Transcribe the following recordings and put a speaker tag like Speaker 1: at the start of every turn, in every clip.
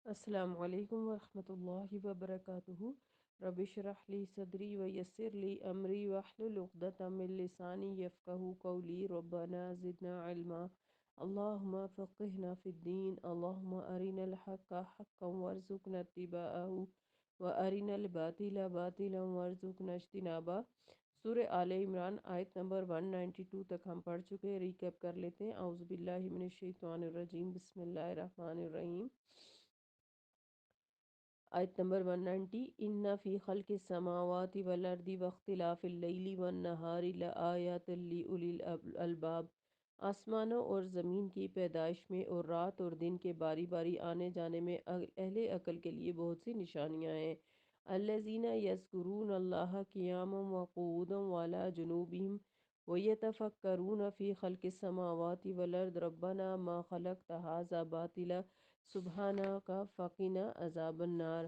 Speaker 1: السلام علیکم ورحمۃ اللہ وبرکاتہ۔ رب اشرح لی صدری ویسر لی امری واحلل عقدۃ من لسانی یفقہوا قولی ربنا زدنا علما اللہم فقہنا فی الدین اللہم ارنا الحق حقا وارزقنا اتباعہ وارنا الباطل باطلا وارزقنا اجتنابہ۔ سورہ آل عمران آیت نمبر 192 تک ہم پڑھ چکے، ریکیپ کر لیتے ہیں۔ اعوذ باللہ من الشیطان الرجیم، بسم اللہ الرحمن الرحیم۔ آیت نمبر 190، ان فی خلق السماوات والارض واختلاف اللیل والنہار لآیات لأولی الالباب۔ آسمانوں اور زمین کی پیدائش میں اور رات اور دن کے باری باری آنے جانے میں اہل عقل کے لیے بہت سی نشانیاں ہیں۔ الذین یذکرون اللہ قیاما وقعودا وعلی جنوبہم ویتفکرون فی خلق السماوات والارض ربنا ما خلقت ھذا باطلا سبحانک فقنا عذاب النار۔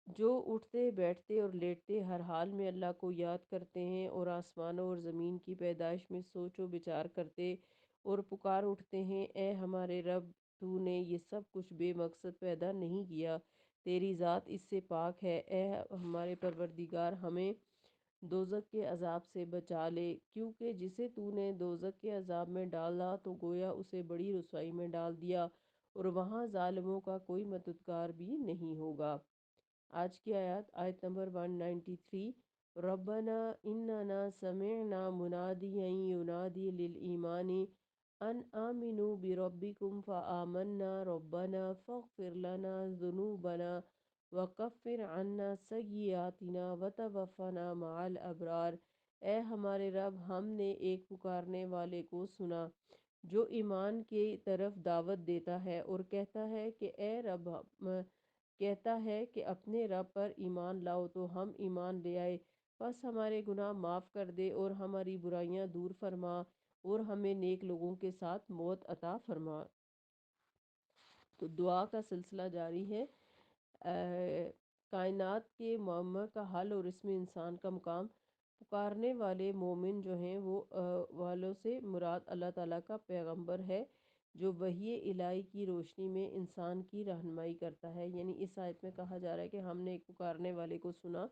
Speaker 1: جو اٹھتے بیٹھتے اور لیٹتے ہر حال میں اللہ کو یاد کرتے ہیں اور آسمانوں اور زمین کی پیدائش میں سوچ و بچار کرتے اور پکار اٹھتے ہیں، اے ہمارے رب، تو نے یہ سب کچھ بے مقصد پیدا نہیں کیا، تیری ذات اس سے پاک ہے۔ اے ہمارے پروردگار، ہمیں دوزخ کے عذاب سے بچا لے، کیونکہ جسے تو نے دوزخ کے عذاب میں ڈالا تو گویا اسے بڑی رسوائی میں ڈال دیا، اور وہاں ظالموں کا کوئی مددگار بھی نہیں ہوگا۔ آج کی آیت نمبر 193، ربنا اننا سمعنا منادیا ینادی للایمان ان آمنوا بربکم فآمنا ربنا فاغفر لنا ذنوبنا وکفر عنا سیئاتنا وتوفنا مع الابرار۔ اے ہمارے رب، ہم نے ایک پکارنے والے کو سنا جو ایمان کی طرف دعوت دیتا ہے اور کہتا ہے کہ اپنے رب پر ایمان لاؤ، تو ہم ایمان لے آئے، بس ہمارے گناہ معاف کر دے اور ہماری برائیاں دور فرما اور ہمیں نیک لوگوں کے ساتھ موت عطا فرما۔ تو دعا کا سلسلہ جاری ہے۔ کائنات کے معمہ کا حل اور اس میں انسان کا مقام۔ پکارنے والے مومن جو ہیں وہ والوں سے مراد اللہ تعالیٰ کا پیغمبر ہے، جو وحی الہی کی روشنی میں انسان کی رہنمائی کرتا ہے۔ یعنی اس آیت میں کہا جا رہا ہے کہ ہم نے ایک پکارنے والے کو سنا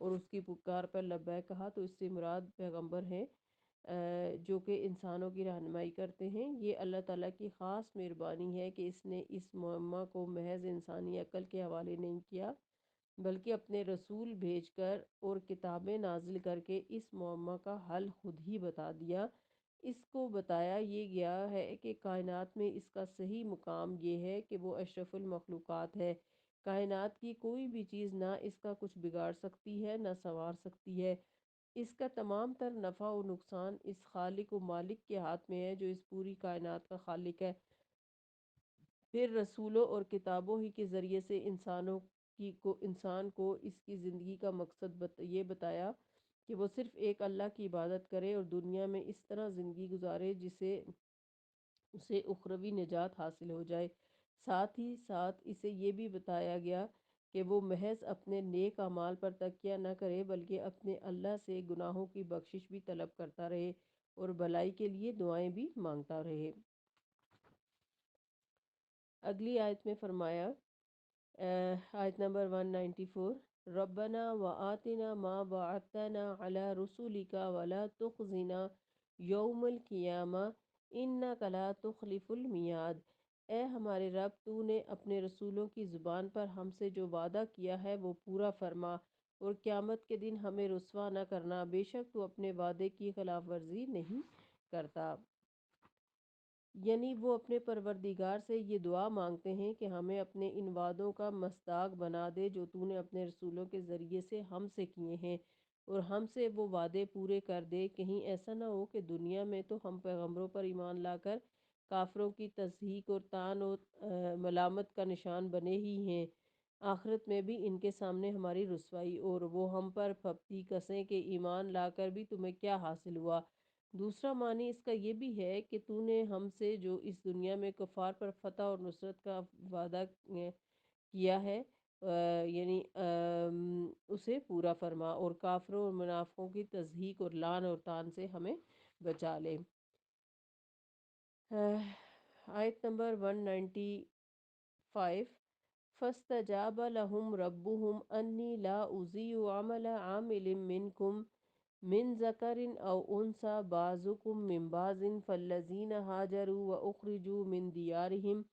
Speaker 1: اور اس کی پکار پر لبیک کہا، تو اس سے مراد پیغمبر ہیں جو کہ انسانوں کی رہنمائی کرتے ہیں۔ یہ اللہ تعالیٰ کی خاص مہربانی ہے کہ اس نے اس معمہ کو محض انسانی عقل کے حوالے نہیں کیا، بلکہ اپنے رسول بھیج کر اور کتابیں نازل کر کے اس معمہ کا حل خود ہی بتا دیا۔ اس کو بتایا یہ گیا ہے کہ کائنات میں اس کا صحیح مقام یہ ہے کہ وہ اشرف المخلوقات ہے۔ کائنات کی کوئی بھی چیز نہ اس کا کچھ بگاڑ سکتی ہے نہ سنوار سکتی ہے۔ اس کا تمام تر نفع و نقصان اس خالق و مالک کے ہاتھ میں ہے جو اس پوری کائنات کا خالق ہے۔ پھر رسولوں اور کتابوں ہی کے ذریعے سے انسان کو اس کی زندگی کا مقصد یہ بتایا کہ وہ صرف ایک اللہ کی عبادت کرے اور دنیا میں اس طرح زندگی گزارے جسے اسے اخروی نجات حاصل ہو جائے۔ ساتھ ہی ساتھ اسے یہ بھی بتایا گیا کہ وہ محض اپنے نیک اعمال پر تکیہ نہ کرے، بلکہ اپنے اللہ سے گناہوں کی بخشش بھی طلب کرتا رہے اور بھلائی کے لیے دعائیں بھی مانگتا رہے۔ اگلی آیت میں فرمایا، آیت نمبر 194، ربنا وآتنا ما وعدتنا علی رسولک ولا تخزنا یوم القیامہ انک لا تخلف المیعاد۔ اے ہمارے رب، تو نے اپنے رسولوں کی زبان پر ہم سے جو وعدہ کیا ہے وہ پورا فرما اور قیامت کے دن ہمیں رسوا نہ کرنا، بے شک تو اپنے وعدے کی خلاف ورزی نہیں کرتا۔ یعنی وہ اپنے پروردگار سے یہ دعا مانگتے ہیں کہ ہمیں اپنے ان وعدوں کا مصداق بنا دے جو تو نے اپنے رسولوں کے ذریعے سے ہم سے کیے ہیں، اور ہم سے وہ وعدے پورے کر دے۔ کہیں ایسا نہ ہو کہ دنیا میں تو ہم پیغمبروں پر ایمان لا کر کافروں کی تضحیک اور طعن و ملامت کا نشان بنے ہی ہیں، آخرت میں بھی ان کے سامنے ہماری رسوائی، اور وہ ہم پر پھپتی کسیں کہ ایمان لا کر بھی تمہیں کیا حاصل ہوا۔ دوسرا معنی اس کا یہ بھی ہے کہ تو نے ہم سے جو اس دنیا میں کفار پر فتح اور نصرت کا وعدہ کیا ہے یعنی اسے پورا فرما، اور کافروں اور منافقوں کی تضحیک اور لعن اور طعن سے ہمیں بچا لے۔ آیت نمبر 195، فاستجاب لهم ربهم أني لا أضيع عمل عامل منكم من ذكر أو أنثى بعضكم من بعض فالذين هاجروا وأخرجوا من ديارهم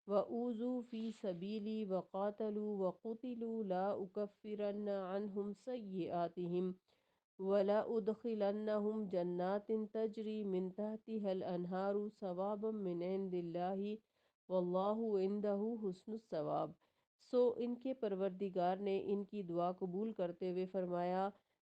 Speaker 1: وأوذوا في سبيلي وقاتلوا وقتلوا لا أكفرن عنهم سيئاتهم ولا أدخلنهم جنات تجري من تحتها الأنهار ثوابا من عند الله واللہ عنده حسن الثواب۔ ان کے پروردگار نے ان کی دعا قبول کرتے ہوئے فرمایا،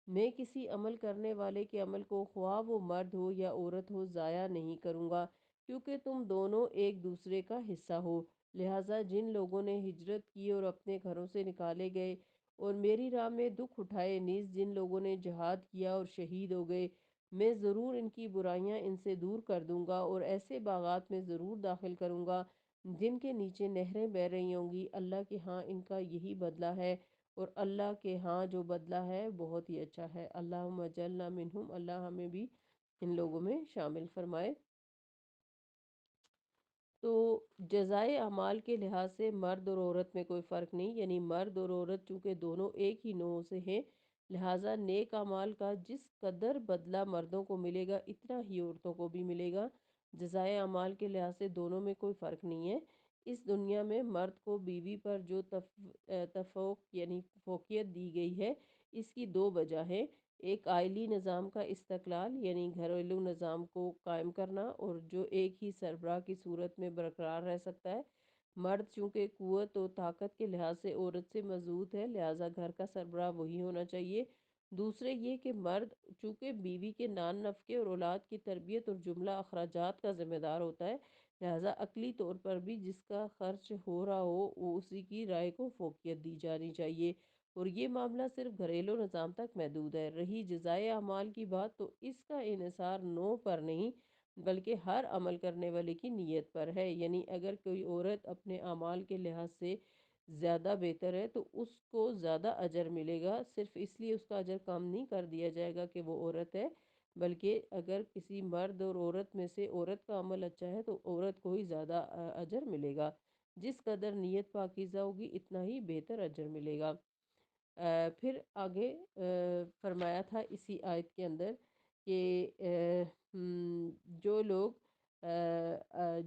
Speaker 1: میں کسی عمل کرنے والے کے عمل کو خواہ وہ مرد ہو یا عورت ہو ضائع نہیں کروں گا، کیونکہ تم دونوں ایک دوسرے کا حصہ ہو۔ لہٰذا جن لوگوں نے ہجرت کی اور اپنے گھروں سے نکالے گئے اور میری راہ میں دکھ اٹھائے، نیز جن لوگوں نے جہاد کیا اور شہید ہو گئے، میں ضرور ان کی برائیاں ان سے دور کر دوں گا اور ایسے باغات میں ضرور داخل کروں گا جن کے نیچے نہریں بہہ رہی ہوں گی۔ اللہ کے ہاں ان کا یہی بدلہ ہے اور اللہ کے ہاں جو بدلہ ہے بہت ہی اچھا ہے۔ اللہم اجعلنا منہم، اللہ ہمیں بھی ان لوگوں میں شامل فرمائے۔ تو جزائے اعمال کے لحاظ سے مرد اور عورت میں کوئی فرق نہیں، یعنی مرد اور عورت چونکہ دونوں ایک ہی نوع سے ہیں، لہٰذا نیک اعمال کا جس قدر بدلہ مردوں کو ملے گا اتنا ہی عورتوں کو بھی ملے گا۔ جزائے اعمال کے لحاظ سے دونوں میں کوئی فرق نہیں ہے۔ اس دنیا میں مرد کو بیوی پر جو تفوق یعنی فوقیت دی گئی ہے، اس کی دو وجہ ہیں۔ ایک آئلی نظام کا استقلال یعنی گھریلو نظام کو قائم کرنا، اور جو ایک ہی سربراہ کی صورت میں برقرار رہ سکتا ہے۔ مرد چونکہ قوت و طاقت کے لحاظ سے عورت سے مضبوط ہے، لہٰذا گھر کا سربراہ وہی ہونا چاہیے۔ دوسرے یہ کہ مرد چونکہ بیوی کے نان نفقے اور اولاد کی تربیت اور جملہ اخراجات کا ذمہ دار ہوتا ہے، لہٰذا عقلی طور پر بھی جس کا خرچ ہو رہا ہو وہ اسی کی رائے کو فوقیت دی جانی چاہیے، اور یہ معاملہ صرف گھریلو نظام تک محدود ہے۔ رہی جزائے اعمال کی بات، تو اس کا انحصار نوع پر نہیں بلکہ ہر عمل کرنے والے کی نیت پر ہے، یعنی اگر کوئی عورت اپنے اعمال کے لحاظ سے زیادہ بہتر ہے تو اس کو زیادہ اجر ملے گا، صرف اس لیے اس کا اجر کم نہیں کر دیا جائے گا کہ وہ عورت ہے، بلکہ اگر کسی مرد اور عورت میں سے عورت کا عمل اچھا ہے تو عورت کو ہی زیادہ اجر ملے گا۔ جس قدر نیت پاکیزہ ہوگی اتنا ہی بہتر اجر ملے گا۔ پھر آگے فرمایا تھا اسی آیت کے اندر کہ جو لوگ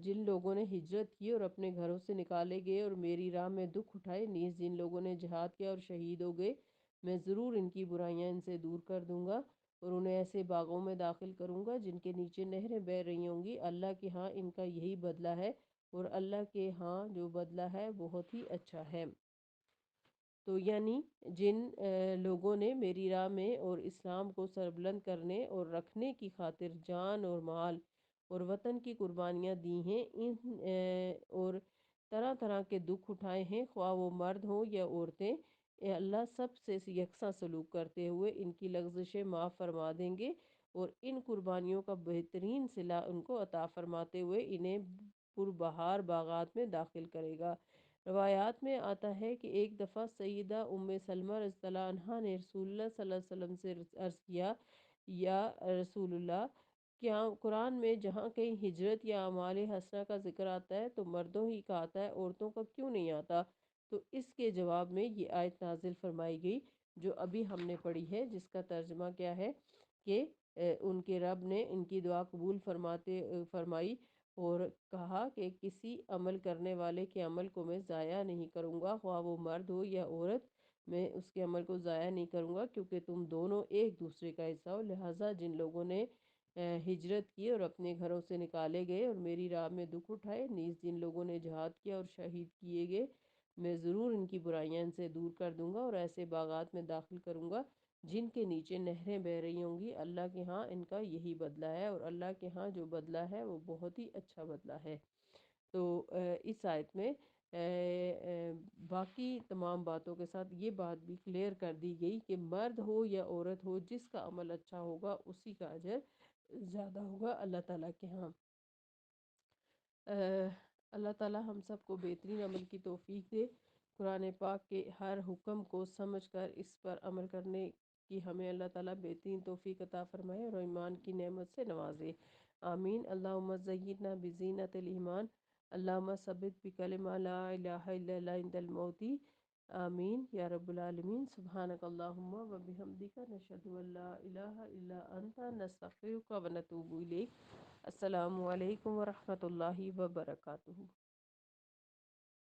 Speaker 1: جن لوگوں نے ہجرت کی اور اپنے گھروں سے نکالے گئے اور میری راہ میں دکھ اٹھائے، نیز جن لوگوں نے جہاد کیا اور شہید ہو گئے، میں ضرور ان کی برائیاں ان سے دور کر دوں گا اور انہیں ایسے باغوں میں داخل کروں گا جن کے نیچے نہریں بہہ رہی ہوں گی۔ اللہ کے ہاں ان کا یہی بدلہ ہے اور اللہ کے ہاں جو بدلہ ہے بہت ہی اچھا ہے۔ تو یعنی جن لوگوں نے میری راہ میں اور اسلام کو سربلند کرنے اور رکھنے کی خاطر جان اور مال اور وطن کی قربانیاں دی ہیں، اور طرح طرح کے دکھ اٹھائے ہیں، خواہ وہ مرد ہوں یا عورتیں، اللہ سب سے یکساں سلوک کرتے ہوئے ان کی لغزشیں معاف فرما دیں گے اور ان قربانیوں کا بہترین صلہ ان کو عطا فرماتے ہوئے انہیں پربہار باغات میں داخل کرے گا۔ روایات میں آتا ہے کہ ایک دفعہ سیدہ ام سلمہ رضی اللہ عنہا نے رسول اللہ صلی اللہ علیہ وسلم سے عرض کیا، یا رسول اللہ، کیا قرآن میں جہاں کہیں ہجرت یا اعمال حسنہ کا ذکر آتا ہے تو مردوں ہی کا آتا ہے، عورتوں کا کیوں نہیں آتا؟ تو اس کے جواب میں یہ آیت نازل فرمائی گئی جو ابھی ہم نے پڑھی ہے، جس کا ترجمہ کیا ہے کہ ان کے رب نے ان کی دعا قبول فرمائی اور کہا کہ کسی عمل کرنے والے کے عمل کو میں ضائع نہیں کروں گا، خواہ وہ مرد ہو یا عورت، میں اس کے عمل کو ضائع نہیں کروں گا، کیونکہ تم دونوں ایک دوسرے کا حصہ ہو۔ لہٰذا جن لوگوں نے ہجرت کی اور اپنے گھروں سے نکالے گئے اور میری راہ میں دکھ اٹھائے، نیز جن لوگوں نے جہاد کیا اور شہید کیے گئے، میں ضرور ان کی برائیاں ان سے دور کر دوں گا اور ایسے باغات میں داخل کروں گا جن کے نیچے نہریں بہہ رہی ہوں گی۔ اللہ کے ہاں ان کا یہی بدلہ ہے اور اللہ کے ہاں جو بدلہ ہے وہ بہت ہی اچھا بدلہ ہے۔ تو اس آیت میں باقی تمام باتوں کے ساتھ یہ بات بھی کلیئر کر دی گئی کہ مرد ہو یا عورت ہو، جس کا عمل اچھا ہوگا اسی کا اجر زیادہ ہوگا اللہ تعالیٰ کے ہاں۔ اللہ تعالیٰ ہم سب کو بہترین عمل کی توفیق دے، قرآن پاک کے ہر حکم کو سمجھ کر اس پر عمل کرنے کی ہمیں اللہ تعالیٰ بہترین توفیق عطا فرمائے اور ایمان کی نعمت سے نوازے، آمین۔ اللہم زینا بزینت الایمان، اللہم ثبت بکلمہ لا الہ الا اللہ عند الموتی، آمین یا رب العالمین۔ سبحانک اللہم و بحمدک، نشہد ان لا الہ الا انت، نستغفرک و نتوب الیک۔ السلام علیکم ورحمۃ اللہ وبرکاتہ۔